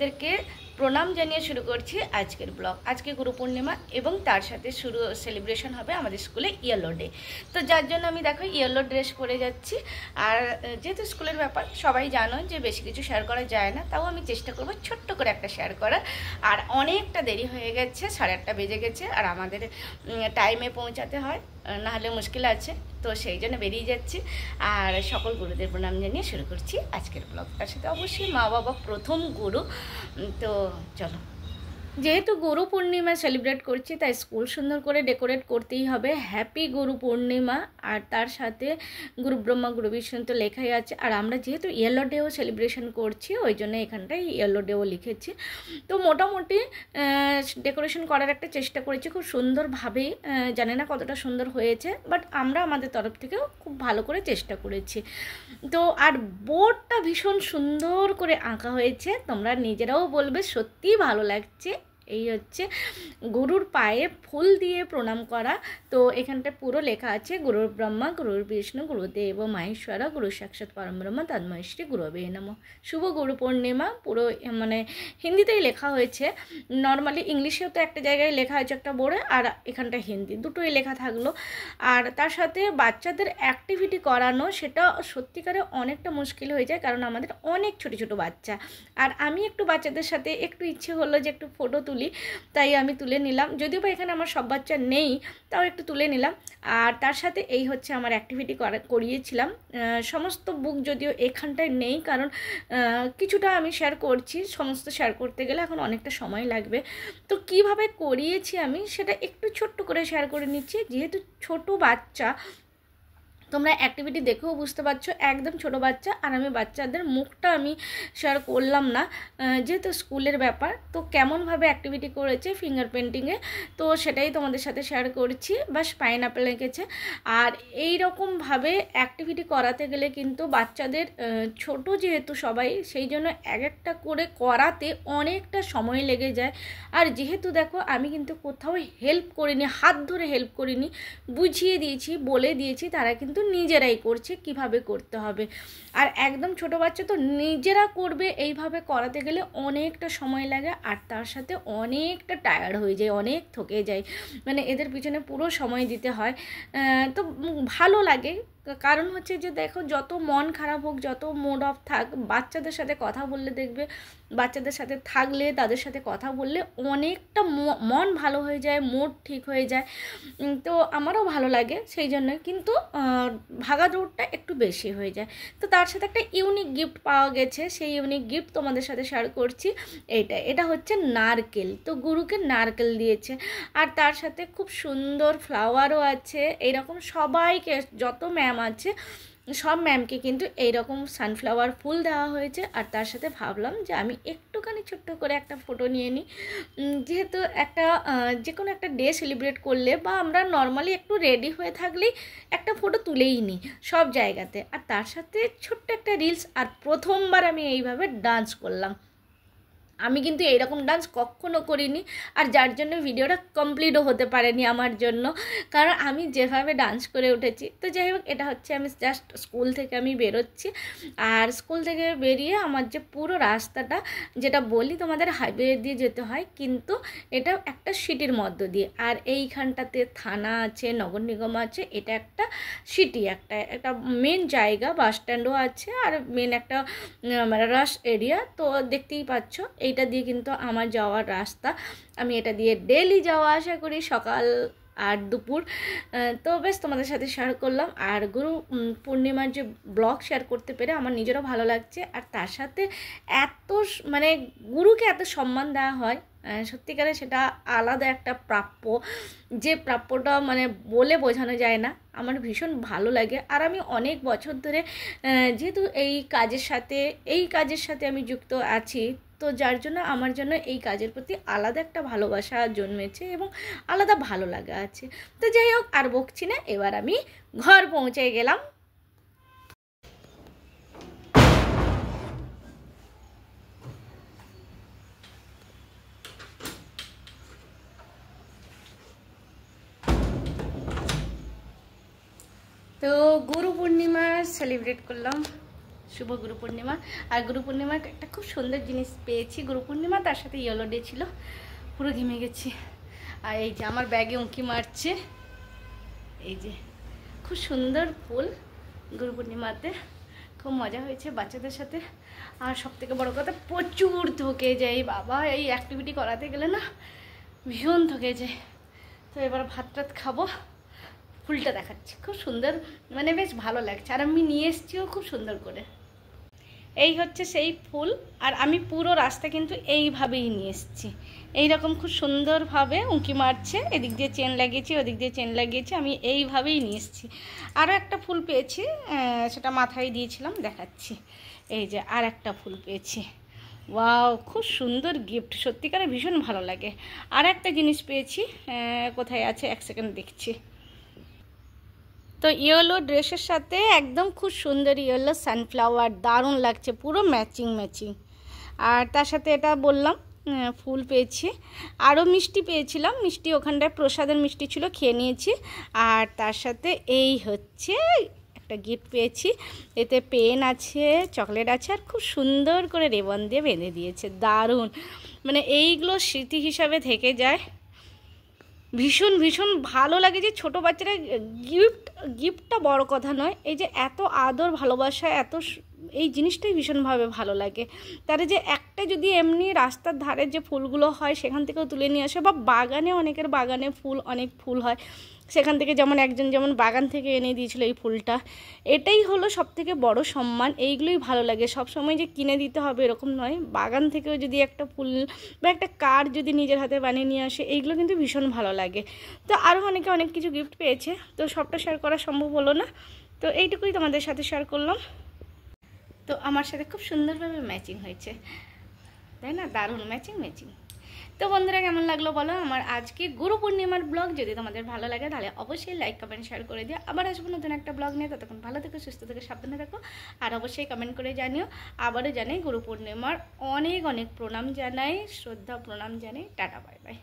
গুরুদেরকে প্রণাম জানিয়ে শুরু করছি আজকের ব্লগ। আজকে গুরু পূর্ণিমা এবং তার সাথে শুরু সেলিব্রেশন হবে আমাদের স্কুলে ইয়েলো ডে। তো যার জন্য আমি দেখো ইয়েলো ড্রেস পরে যাচ্ছি। আর যেহেতু স্কুলের ব্যাপার সবাই জানো যে বেশি কিছু শেয়ার করা যায় না, তাও আমি চেষ্টা করব ছোট্ট করে একটা শেয়ার করার। আর অনেকটা দেরি হয়ে গেছে, 8:30 বেজে গেছে, আর আমাদের টাইমে পৌঁছাতে হয়, নাহলে মুশকিল আছে। তো সেই জন্য বেরিয়ে যাচ্ছি। আর সকল গুরুদের প্রণাম জানিয়ে শুরু করছি আজকের ব্লগ। তার সাথে অবশ্যই মা বাবা প্রথম গুরু। তো চলো, যেহেতু গুরু পূর্ণিমা সেলিব্রেট করছি তাই স্কুল সুন্দর করে ডেকোরেট করতেই হবে। হ্যাপি গুরু পূর্ণিমা। আর তার সাথে গুরু ব্রহ্মা গুরু বিষ্ণু তো লেখাই আছে। আর আমরা যেহেতু ইয়েলো ডেও সেলিব্রেশন করছি ওই জন্য এখানটায় ইয়েলো ডেও লিখেছি। তো মোটামুটি ডেকোরেশন করার একটা চেষ্টা করেছি খুব সুন্দরভাবেই। জানি না কতটা সুন্দর হয়েছে, বাট আমরা আমাদের তরফ থেকেও খুব ভালো করে চেষ্টা করেছি। তো আর বোর্ডটা ভীষণ সুন্দর করে আঁকা হয়েছে, তোমরা নিজেরাও বলবে সত্যিই ভালো লাগছে। এই হচ্ছে গুরুর পায়ে ফুল দিয়ে প্রণাম করা। তো এখানটা পুরো লেখা আছে গুরুর ব্রহ্মা গুরুর বিষ্ণু গুরুদেব মহেশ্বর গুরু সাক্ষাৎ পরমব্রহ্ম তন্ময় শ্রী গুরবে নমঃ। শুভ গুরু পূর্ণিমা। পুরো মানে হিন্দিতেই লেখা হয়েছে। নর্মালি ইংলিশেও তো একটা জায়গায় লেখা হয়েছে একটা বোর্ডে, আর এখানটা হিন্দি, দুটোই লেখা থাকলো। আর তার সাথে বাচ্চাদের অ্যাক্টিভিটি করানো, সেটা সত্যিকারে অনেকটা মুশকিল হয়ে যায়, কারণ আমাদের অনেক ছোটো ছোটো বাচ্চা। আর আমি একটু বাচ্চাদের সাথে একটু ইচ্ছে হলো যে একটু ফটো তুলি, তাই আমি তুলে নিলাম। যদিও বা এখানে আমার সব বাচ্চা নেই, তাও একটু তুলে নিলাম। আর তার সাথে এই হচ্ছে আমার অ্যাক্টিভিটি করিয়েছিলাম। সমস্ত বুক যদিও এখানটায় নেই, কারণ কিছুটা আমি শেয়ার করছি, সমস্ত শেয়ার করতে গেলে এখন অনেকটা সময় লাগবে। তো কিভাবে করিয়েছি আমি সেটা একটু ছোট্ট করে শেয়ার করে নিচ্ছি। যেহেতু ছোট বাচ্চা, তোমরা অ্যাক্টিভিটি দেখেও বুঝতে পারছো একদম ছোট বাচ্চা। আর আমি বাচ্চাদের মুখটা আমি শেয়ার করলাম না, যেহেতু স্কুলের ব্যাপার। তো কেমনভাবে অ্যাক্টিভিটি করেছে ফিঙ্গার পেন্টিংয়ে, তো সেটাই তোমাদের সাথে শেয়ার করছি। বাস পাইনঅ্যাপেল এঁকেছে। আর এই রকমভাবে অ্যাক্টিভিটি করাতে গেলে কিন্তু বাচ্চাদের ছোট যেহেতু সবাই, সেই জন্য এক একটা করে করাতে অনেকটা সময় লেগে যায়। আর যেহেতু দেখো আমি কিন্তু কোথাও হেল্প করিনি, হাত ধরে হেল্প করিনি, বুঝিয়ে দিয়েছি, বলে দিয়েছি, তারা কিন্তু নিজেরাই করছে কিভাবে করতে হবে। আর একদম ছোট বাচ্চা তো নিজেরা করবে, এইভাবে করাতে গেলে অনেকটা সময় লাগে। আর তার সাথে অনেকটা টায়ার্ড হয়ে যায়, অনেক থকে যায়, মানে এদের পিছনে পুরো সময় দিতে হয়। তো ভালো লাগে, কারণ হচ্ছে যে দেখো যত মন খারাপ হোক, যত মুড অফ থাক, বাচ্চাদের সাথে কথা বললে দেখবে, বাচ্চাদের সাথে থাকলে, তাদের সাথে কথা বললে অনেকটা মন ভালো হয়ে যায়, মুড ঠিক হয়ে যায়। তো আমারও ভালো লাগে সেই জন্য। কিন্তু ভাগাদৌড়টা একটু বেশি হয়ে যায়। তো তার সাথে একটা ইউনিক গিফট পাওয়া গেছে, সেই ইউনিক গিফট তোমাদের সাথে শেয়ার করছি। এটা হচ্ছে নারকেল। তো গুরুকে নারকেল দিয়েছে, আর তার সাথে খুব সুন্দর ফ্লাওয়ারও আছে। এইরকম সবাইকে, যত ম্যাম আছে সব ম্যামকে কিন্তু এইরকম সানফ্লাওয়ার ফুল দেওয়া হয়েছে। আর তার সাথে ভাবলাম যে আমি একটুখানি ছোট্ট করে একটা ফটো নিয়ে নিই। যেহেতু একটা যে কোনো একটা ডে সেলিব্রেট করলে বা আমরা নর্মালি একটু রেডি হয়ে থাকলেই একটা ফটো তুলেই নিই সব জায়গাতে। আর তার সাথে ছোট্ট একটা রিলস। আর প্রথমবার আমি এইভাবে ডান্স করলাম। আমি কিন্তু এইরকম ডান্স কখনো করিনি, আর যার জন্য ভিডিওটা কমপ্লিটও হতে পারেনি আমার জন্য, কারণ আমি যেভাবে ডান্স করে উঠেছি। তো যাই হোক, এটা হচ্ছে আমি জাস্ট স্কুল থেকে আমি বেরোচ্ছি। আর স্কুল থেকে বেরিয়ে আমার যে পুরো রাস্তাটা, যেটা বলি তোমাদের হাইওয়ে দিয়ে যেতে হয়, কিন্তু এটা একটা সিটির মধ্য দিয়ে। আর এইখানটাতে থানা আছে, নগর নিগম আছে, এটা একটা সিটি, একটা মেন জায়গা, বাস স্ট্যান্ডও আছে, আর মেন একটা রাশ এরিয়া। তো দেখতেই পাচ্ছ এইটা দিয়ে কিন্তু আমার যাওয়ার রাস্তা। আমি এটা দিয়ে ডেলি যাওয়া আসা করি, সকাল আর দুপুর। তো বেশ তোমাদের সাথে শেয়ার করলাম। আর গুরু পূর্ণিমার যে ব্লগ শেয়ার করতে পেরে আমার নিজেরও ভালো লাগছে। আর তার সাথে এত মানে গুরুকে এত সম্মান দেওয়া হয়, সত্যিকারে সেটা আলাদা একটা প্রাপ্য, যে প্রাপ্যটা মানে বলে বোঝানো যায় না। আমার ভীষণ ভালো লাগে। আর আমি অনেক বছর ধরে যেহেতু এই কাজের সাথে আমি যুক্ত আছি, তো যার জন্য আমার জন্য এই কাজের প্রতি আলাদা একটা ভালোবাসা জন্মেছে এবং আলাদা ভালো লাগা আছে। তো যাই হোক, আর বকছি না, এবার আমি ঘর পৌঁছে গেলাম। তো গুরু পূর্ণিমা সেলিব্রেট করলাম শুভ গুরু পূর্ণিমা। আর গুরু পূর্ণিমার একটা খুব সুন্দর জিনিস পেয়েছি। গুরু পূর্ণিমা তার সাথে ইয়েলো ডে ছিল, পুরো ঘেমে গেছি। আর এই যে আমার ব্যাগে উঁকি মারছে, এই যে খুব সুন্দর ফুল গুরু পূর্ণিমাতে, খুব মজা হয়েছে বাচ্চাদের সাথে। আর সবথেকে বড় কথা প্রচুর থকে যাই বাবা, এই অ্যাক্টিভিটি করাতে গেলে না ভীষণ থকে যায়। তো এবার ভাত টাত খাবো। ফুলটা দেখাচ্ছি, খুব সুন্দর, মানে বেশ ভালো লাগছে। আর আমি নিয়ে এসেছিও খুব সুন্দর করে। এই হচ্ছে সেই ফুল। আর আমি পুরো রাস্তা কিন্তু এইভাবেই নিয়ে এসেছি, এইরকম খুব সুন্দরভাবে উঁকি মারছে, এদিক দিয়ে চেন লাগিয়েছি, ওদিক দিয়ে চেন লাগিয়েছি, আমি এইভাবেই নিয়ে এসেছি। আরও একটা ফুল পেয়েছি, সেটা মাথায় দিয়েছিলাম, দেখাচ্ছি। এই যে আর একটা ফুল পেয়েছি, ওয়াও খুব সুন্দর গিফট, সত্যিকারে ভীষণ ভালো লাগে। আর একটা জিনিস পেয়েছি, কোথায় আছে এক সেকেন্ড দেখছি। তো ইয়েলো ড্রেসের সাথে একদম খুব সুন্দর ইয়েলো সানফ্লাওয়ার, দারুণ লাগছে, পুরো ম্যাচিং ম্যাচিং। আর তার সাথে এটা বললাম ফুল পেয়েছি। আরও মিষ্টি পেয়েছিলাম, মিষ্টি ওখানটায় প্রসাদের মিষ্টি ছিল, খেয়ে নিয়েছি। আর তার সাথে এই হচ্ছে একটা গিফট পেয়েছি, এতে পেন আছে, চকলেট আছে, আর খুব সুন্দর করে রিবন দিয়ে বেঁধে দিয়েছে, দারুণ। মানে এইগুলো স্মৃতি হিসাবে থেকে যায়, ভীষণ ভীষণ ভালো লাগে। যে ছোটো বাচ্চারা গিফটটা বড় কথা নয়, এই যে এত আদর ভালোবাসা, এত এই জিনিসটাই ভীষণভাবে ভালো লাগে। তারা যে একটা যদি এমনি রাস্তার ধারে যে ফুলগুলো হয় সেখান থেকেও তুলে নিয়ে আসে, বা বাগানে, অনেকের বাগানে অনেক ফুল হয়, সেখান থেকে যেমন একজন যেমন বাগান থেকে এনে দিয়েছিল এই ফুলটা, এটাই হলো সবথেকে বড় সম্মান। এইগুলোই ভালো লাগে, সব সময় যে কিনে দিতে হবে এরকম নয়, বাগান থেকেও যদি একটা ফুল বা একটা কার্ড যদি নিজের হাতে বানিয়ে নিয়ে আসে, এইগুলো কিন্তু ভীষণ ভালো লাগে। তো আরও অনেকে অনেক কিছু গিফট পেয়েছে, তো সবটা শেয়ার করা সম্ভব হলো না, তো এইটুকুই তোমাদের সাথে শেয়ার করলাম। তো আমার সাথে খুব সুন্দরভাবে ম্যাচিং হয়েছে, তাই না? দারুণ ম্যাচিং ম্যাচিং। তো বন্ধুরা, কেমন লাগলো বলো আমার আজকে গুরু পূর্ণিমার ব্লগ? যদি তোমাদের ভালো লাগে তাহলে অবশ্যই লাইক কমেন্ট শেয়ার করে দিও। আবার আসবো নতুন একটা ব্লগ নিয়ে, ততক্ষণ ভালো থেকো, সুস্থ থেকো, সাবধানে থাকো। আর অবশ্যই কমেন্ট করে জানিও। আবারও জানাই গুরু পূর্ণিমার অনেক অনেক প্রণাম জানাই, শ্রদ্ধা প্রণাম জানাই। Tata, bye bye.